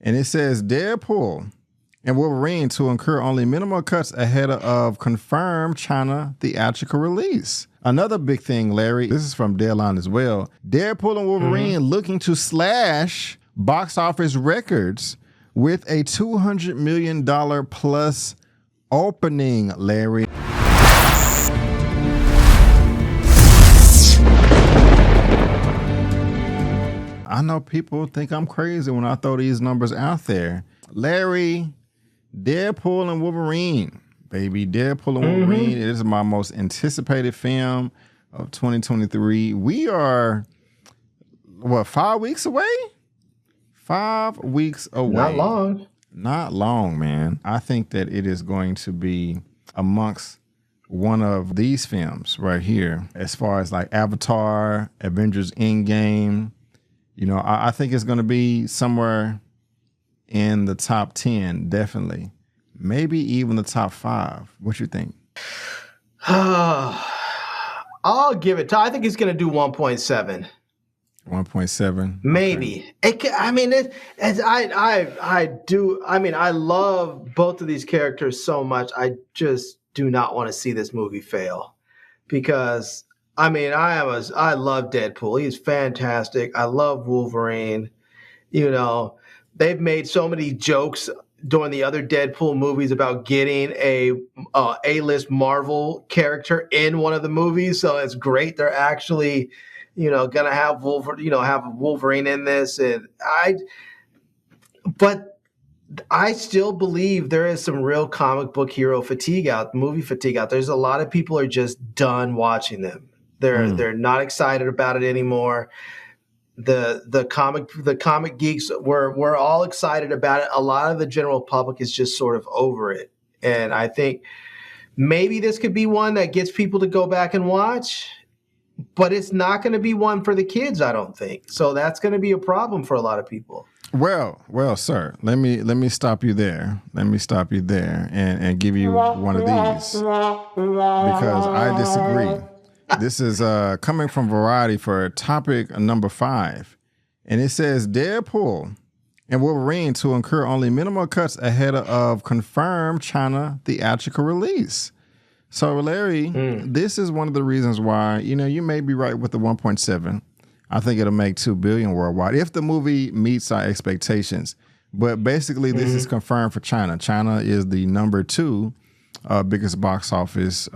And it says Deadpool and Wolverine to incur only minimal cuts ahead of confirmed China theatrical release. Another big thing, Larry, this is from Deadline as well. Deadpool and Wolverine looking to slash box office records with a $200 million plus opening, Larry. I know people think I'm crazy when I throw these numbers out there. Larry, Deadpool and Wolverine, baby. Deadpool and Wolverine. It is my most anticipated film of 2023. We are, 5 weeks away? 5 weeks away. Not long. Not long, man. I think that it is going to be amongst one of these films right here, as far as like Avatar, Avengers Endgame. You know, I think it's going to be somewhere in the top 10, definitely. Maybe even the top 5. What you think? I'll give it to, I think it's going to do 1.7. 1.7. Maybe. Okay. I love both of these characters so much. I just do not want to see this movie fail because I love Deadpool. He's fantastic. I love Wolverine. You know, they've made so many jokes during the other Deadpool movies about getting a A-list Marvel character in one of the movies. So it's great. They're actually, gonna have Wolverine in this. But I still believe there is some real comic book hero movie fatigue out. There's a lot of people are just done watching them. They're not excited about it anymore. The comic geeks we're all excited about it. A lot of the general public is just sort of over it. And I think maybe this could be one that gets people to go back and watch, but it's not going to be one for the kids, I don't think. So that's going to be a problem for a lot of people. Well, sir, let me stop you there. Let me stop you there and give you one of these because I disagree. This is coming from Variety for topic number 5. And it says Deadpool and Wolverine to incur only minimal cuts ahead of confirmed China theatrical release. So, Larry, this is one of the reasons why, you may be right with the 1.7. I think it'll make $2 billion worldwide if the movie meets our expectations. But basically, this is confirmed for China. China is the number 2 biggest box office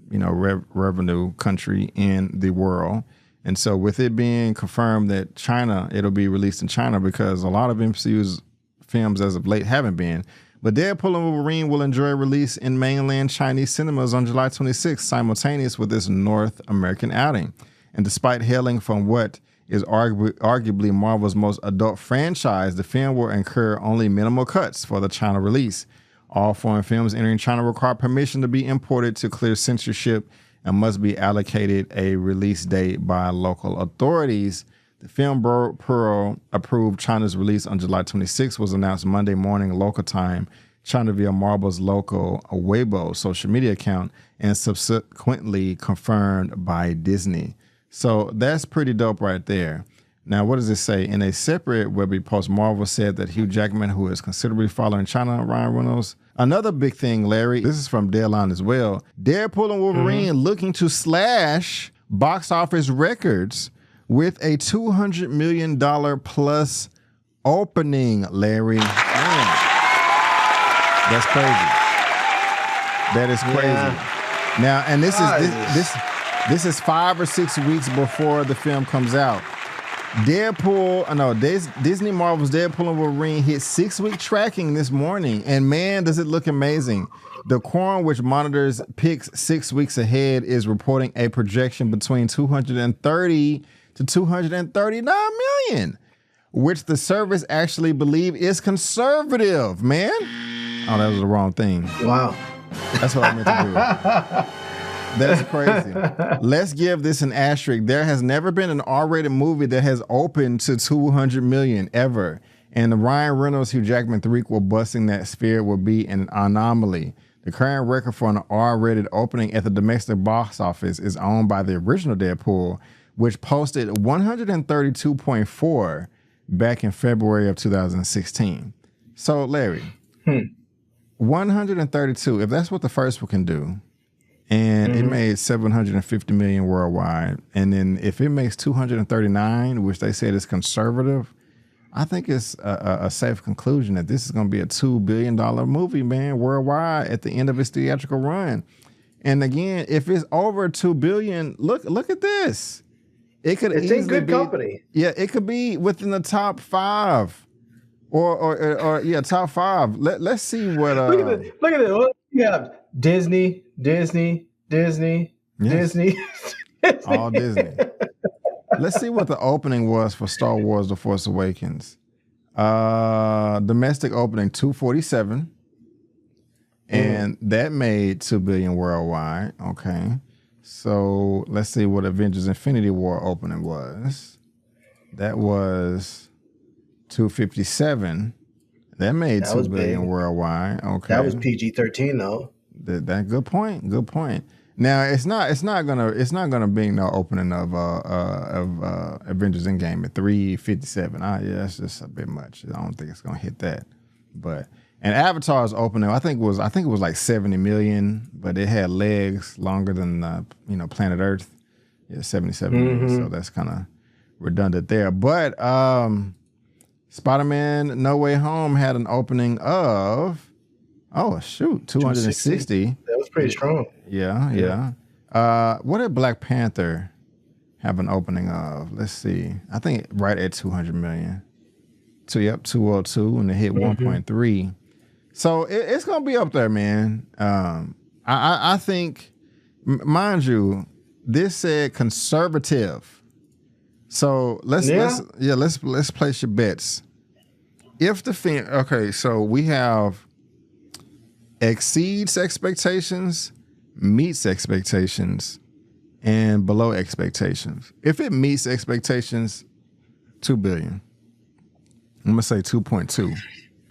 revenue country in the world. And so with it being confirmed that it'll be released in China because a lot of MCU's films as of late haven't been. But Deadpool and Wolverine will enjoy release in mainland Chinese cinemas on July 26th, simultaneous with this North American outing. And despite hailing from what is arguably Marvel's most adult franchise, the film will incur only minimal cuts for the China release. All foreign films entering China require permission to be imported to clear censorship and must be allocated a release date by local authorities. The film Bureau approved China's release on July 26 was announced Monday morning local time, China via Marvel's local Weibo social media account and subsequently confirmed by Disney. So that's pretty dope right there. Now, what does it say? In a separate Webby post, Marvel said that Hugh Jackman, who is considerably following China, Ryan Reynolds. Another big thing, Larry, this is from Deadline as well. Deadpool and Wolverine looking to slash box office records with a $200 million plus opening, Larry. Man, that's crazy. That is crazy. Yeah. Now, and this is 5 or 6 weeks before the film comes out. Disney Marvel's Deadpool and Wolverine hit 6-week tracking this morning, and man, does it look amazing. The Quorum, which monitors picks 6 weeks ahead, is reporting a projection between 230 to 239 million, which the service actually believe is conservative, man. Oh, that was the wrong thing. Wow. That's what I meant to do. That's crazy. Let's give this an asterisk. There has never been an R-rated movie that has opened to 200 million ever. And the Ryan Reynolds Hugh Jackman threequel busting that sphere will be an anomaly. The current record for an R-rated opening at the domestic box office is owned by the original Deadpool, which posted 132.4 back in February of 2016. So, Larry, 132, if that's what the first one can do, and it made 750 million worldwide, and then if it makes 239, which they said is conservative, I think it's a safe conclusion that this is going to be a $2 billion movie, man, worldwide at the end of its theatrical run. And again, if it's over $2 billion, look at this. It's in good company. Yeah, it could be within the top 5. Or top 5. Let's see what. Look at it. What you have? Disney. Yes. Disney. All Disney. Let's see what the opening was for Star Wars: The Force Awakens. Domestic opening 247, and that made $2 billion worldwide. Okay, so let's see what Avengers: Infinity War opening was. That was 257. That made $2 billion worldwide. Okay, that was PG-13 though. That good point. Good point. Now it's not gonna be no opening of Avengers Endgame at 357. Yeah, that's just a bit much. I don't think it's gonna hit that. But and Avatar's opening, I think it was like 70 million, but it had legs longer than Planet Earth. Yeah, 77 million. So that's kind of redundant there. But Spider-Man: No Way Home had an opening of 260. That was pretty strong. Yeah. What did Black Panther have an opening of? Let's see. I think right at 200 million. 202, and it hit 1.3. So it's gonna be up there, man. I think, mind you, this said conservative. So let's place your bets. If the film, so we have exceeds expectations, meets expectations, and below expectations. If it meets expectations, $2 billion. I'm gonna say 2.2.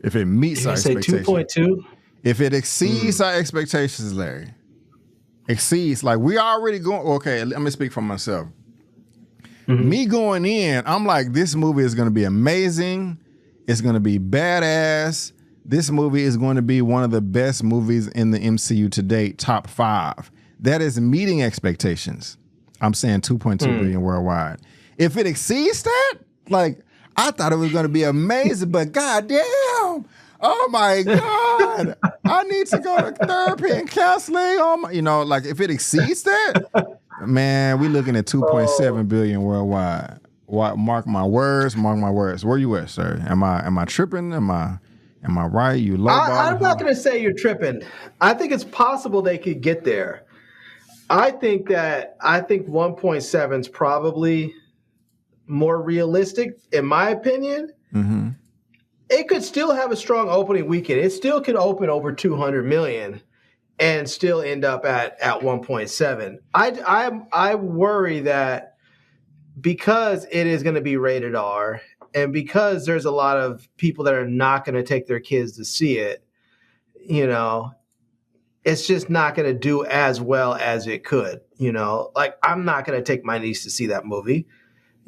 If it meets our expectations, 2.2. If it exceeds our expectations, Larry, exceeds, like we already going. Okay, let me speak for myself. Me going in, I'm like, this movie is gonna be amazing. It's gonna be badass. This movie is going to be one of the best movies in the MCU to date, top 5. That is meeting expectations. I'm saying 2.2 billion worldwide. If it exceeds that, like, I thought it was going to be amazing, but goddamn, oh my God, I need to go to therapy and counseling. Like if it exceeds that, man, we looking at 2.7 billion worldwide. Mark my words. Where you at, sir? Am I tripping? Am I right? You lowballing? I'm not going to say you're tripping. I think it's possible they could get there. I think 1.7 is probably more realistic, in my opinion. It could still have a strong opening weekend. It still could open over 200 million and still end up at 1.7. I worry that because it is going to be rated R, and because there's a lot of people that are not going to take their kids to see it, it's just not going to do as well as it could. Like I'm not going to take my niece to see that movie.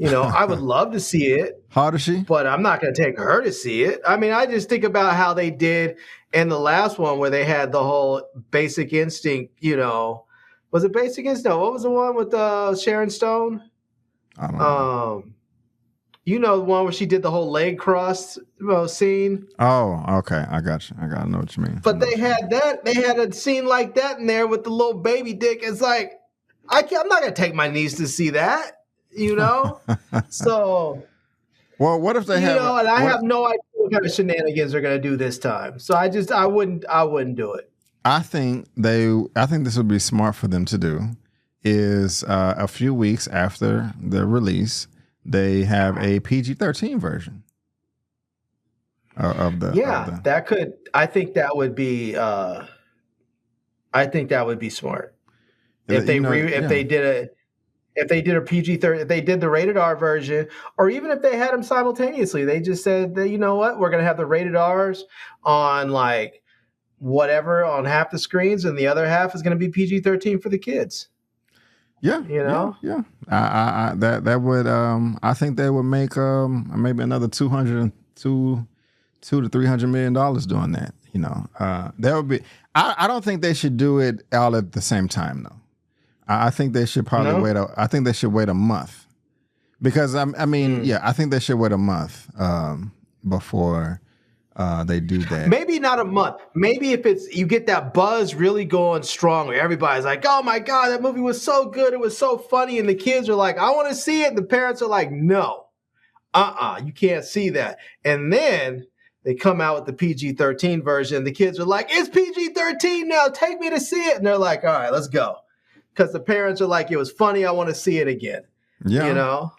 I would love to see it. How old is she? But I'm not going to take her to see it. I mean, I just think about how they did in the last one where they had the whole Basic Instinct, was it Basic Instinct? No, what was the one with Sharon Stone? I don't know. The one where she did the whole leg cross scene. Oh, okay. I got you. I got to know what you mean. But they had a scene like that in there with the little baby dick. It's like, I'm not going to take my niece to see that. So, well, what if they have? And I have no idea what kind of shenanigans they're going to do this time. So I wouldn't do it. I think this would be smart for them to do is a few weeks after the release, they have a PG-13 version of the. Yeah, that could. I think that would be. I think that would be smart if they did a PG-13, if they did the rated R version, or even if they had them simultaneously, they just said that, we're going to have the rated Rs on like whatever on half the screens and the other half is going to be PG-13 for the kids. Yeah, You know? yeah. That would I think they would make maybe another 200 to $300 million doing that. You know, that would be. I don't think they should do it all at the same time though. I think they should probably wait. I think they should wait a month because I mean, yeah, I think they should wait a month before they do that. Maybe not a month. Maybe if you get that buzz really going strong where everybody's like, oh my God, that movie was so good. It was so funny. And the kids are like, I want to see it. And the parents are like, no, you can't see that. And then they come out with the PG-13 version. The kids are like, it's PG-13 now. Take me to see it. And they're like, all right, let's go. Because the parents are like, it was funny. I want to see it again. Yeah. You know?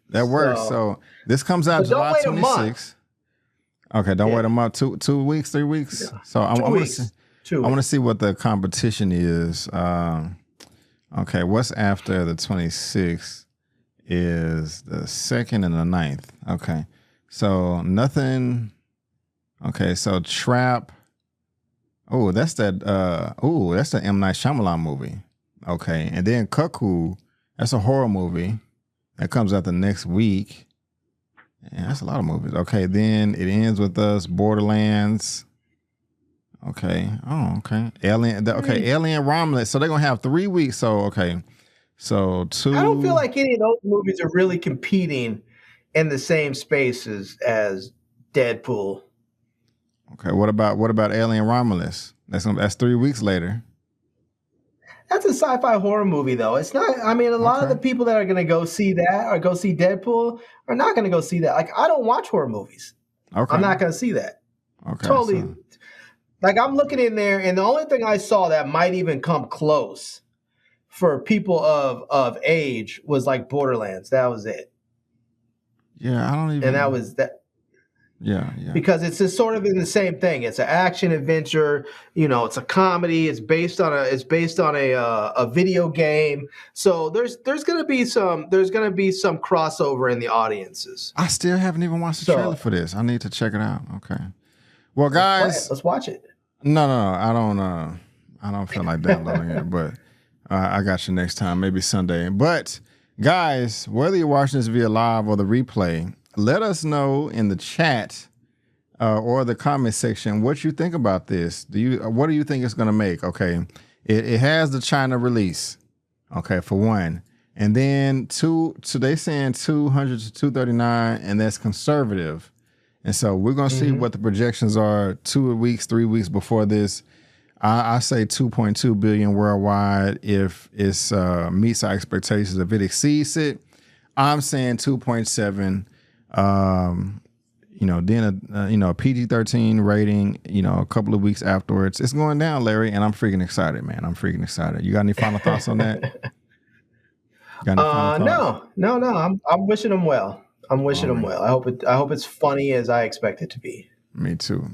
That works. So this comes out July 26th. Okay, don't wait a month. 2 weeks, 3 weeks. Yeah. So I want to see what the competition is. Okay, what's after the 26th is the 2nd and the 9th. Okay, so nothing. Okay, so Trap. Oh, that's that. That's the M. Night Shyamalan movie. Okay, and then Cuckoo. That's a horror movie that comes out the next week. Yeah, that's a lot of movies. Okay, then It Ends With Us, Borderlands. Okay. Oh, okay. Alien Romulus. So they're gonna have 3 weeks. So okay. So 2. I don't feel like any of those movies are really competing in the same spaces as Deadpool. Okay. What about Alien Romulus? That's 3 weeks later. That's a sci-fi horror movie, though. It's not. I mean, a lot of the people that are going to go see that or go see Deadpool are not going to go see that. Like, I don't watch horror movies. Okay. I'm not going to see that. Okay. Totally. So. Like, I'm looking in there, and the only thing I saw that might even come close for people of age was like Borderlands. That was it. Yeah, I don't even. And that was that. Yeah. Because it's just sort of in the same thing. It's an action adventure. You know, it's a comedy. It's based on a video game. So there's gonna be some crossover in the audiences. I still haven't even watched the trailer for this. I need to check it out. Okay. Well, guys, let's watch it. No, I don't feel like downloading it, but I got you next time, maybe Sunday. But guys, whether you're watching this via live or the replay, let us know in the chat or the comment section what you think about this. What do you think it's going to make? Okay, it has the China release. Okay, for one, and then two. So they saying 200 to 239, and that's conservative. And so we're going to see what the projections are 2 weeks, 3 weeks before this. I say 2.2 billion worldwide if it meets our expectations. If it exceeds it, I'm saying 2.7. Then a PG-13 rating, a couple of weeks afterwards. It's going down, Larry, and I'm freaking excited, man. I'm freaking excited. You got any final thoughts on that? No. I'm wishing them well. I'm wishing them well. I hope it's funny as I expect it to be. Me too.